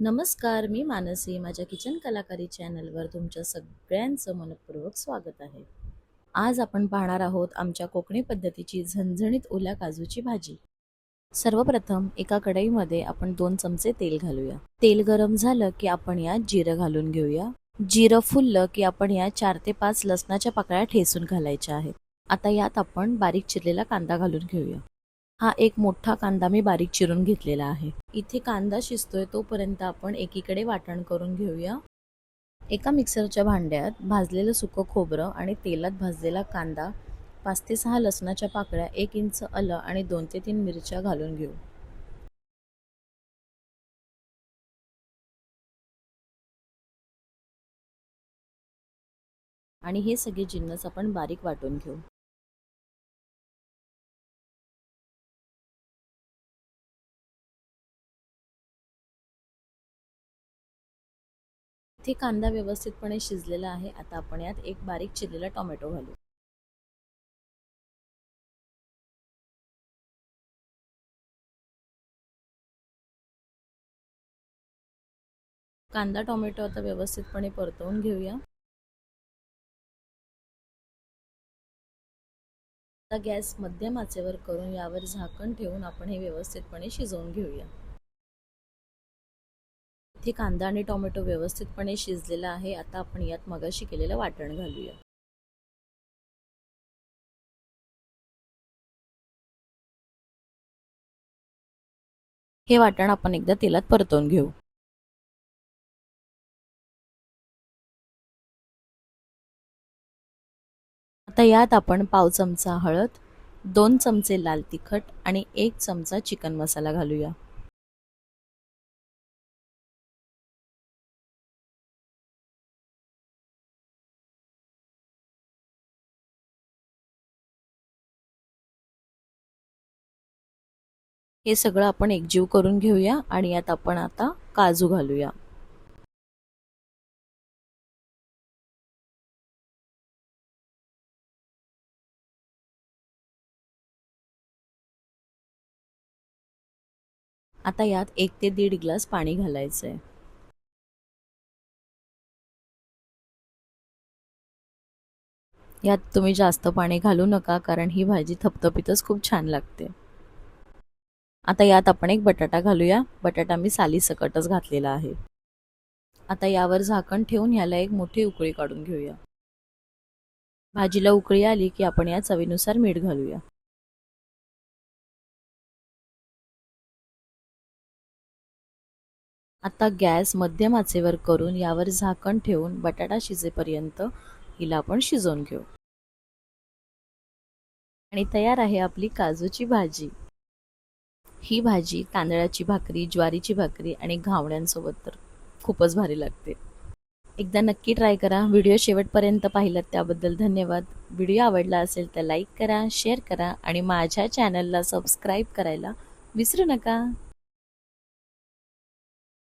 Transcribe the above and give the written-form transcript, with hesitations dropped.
नमस्कार, मी मानसी. माझ्या किचन कलाकारी चॅनलवर तुमच्या सगळ्यांचं मनःपूर्वक स्वागत आहे. आज आपण पाहणार आहोत आमच्या कोकणी पद्धतीची झणझणीत ओल्या काजूची भाजी. सर्वप्रथम एका कढईमध्ये आपण 2 चमचे तेल घालूया. तेल गरम झालं की आपण यात जिरं घालून घेऊया. जिरं फुललं की आपण यात 4 ते 5 लसणाच्या पाकळ्या ठेचून घालायच्या आहेत. आता यात आपण बारीक चिरलेला कांदा घालून घेऊया. हा एक मोठा कांदा मी बारीक चिरून घेतलेला आहे. इथे कांदा शिजतोय तोपर्यंत आपण एकीकडे वाटण करून घेऊया. एका मिक्सरच्या भांड्यात भाजलेलं सुकं खोबरं आणि तेलात भाजलेला कांदा, 5 ते 6 लसणाच्या पाकळ्या, 1 इंच आलं आणि 2 ते 3 मिरच्या घालून घेऊ. आणि हे सगळे जिन्नस आपण बारीक वाटून घेऊ. इथे कांदा व्यवस्थितपणे शिजलेला आहे. आता आपण यात एक बारीक चिरलेला टोमॅटो घालू. कांदा टोमॅटो आता व्यवस्थितपणे परतवून घेऊया. आता गॅस मध्यम आचेवर करून यावर झाकण ठेवून आपण हे व्यवस्थितपणे शिजवून घेऊया. इथे कांदा आणि टोमॅटो व्यवस्थितपणे शिजलेला आहे. आता आपण यात मगाशी केलेलं वाटण घालूया. हे वाटण आपण एकदा तेलात परतवून घेऊ. आता यात आपण पाव चमचा हळद, 2 चमचे लाल तिखट आणि 1 चमचा चिकन मसाला घालूया. हे सगळं आपण एकजीव करून घेऊया आणि यात आपण आता काजू घालूया. आता यात 1 ते 1.5 ग्लास पाणी घालायचंय. यात तुम्ही जास्त पाणी घालू नका कारण ही भाजी थपथपीतच खूप छान लागते. आता यात आपण एक बटाटा घालूया. बटाटा मी सालीसकटच घातलेला आहे. आता यावर झाकण ठेवून ह्याला एक मोठी उकळी काढून घेऊया. भाजीला उकळी आली की आपण या चवीनुसार मीठ घालूया. आता गॅस मध्यम आचेवर करून यावर झाकण ठेवून बटाटा शिजेपर्यंत हिला आपण शिजवून घेऊ. आणि तयार आहे आपली काजूची भाजी. ही भाजी तांदळाची भाकरी, ज्वारीची भाकरी आणि घावण्यांसोबत तर खूपच भारी लागते. एकदा नक्की ट्राय करा. व्हिडिओ शेवटपर्यंत पाहिलात त्याबद्दल धन्यवाद. व्हिडिओ आवडला असेल तर लाईक करा, शेअर करा आणि माझ्या चॅनलला सबस्क्राईब करायला विसरू नका.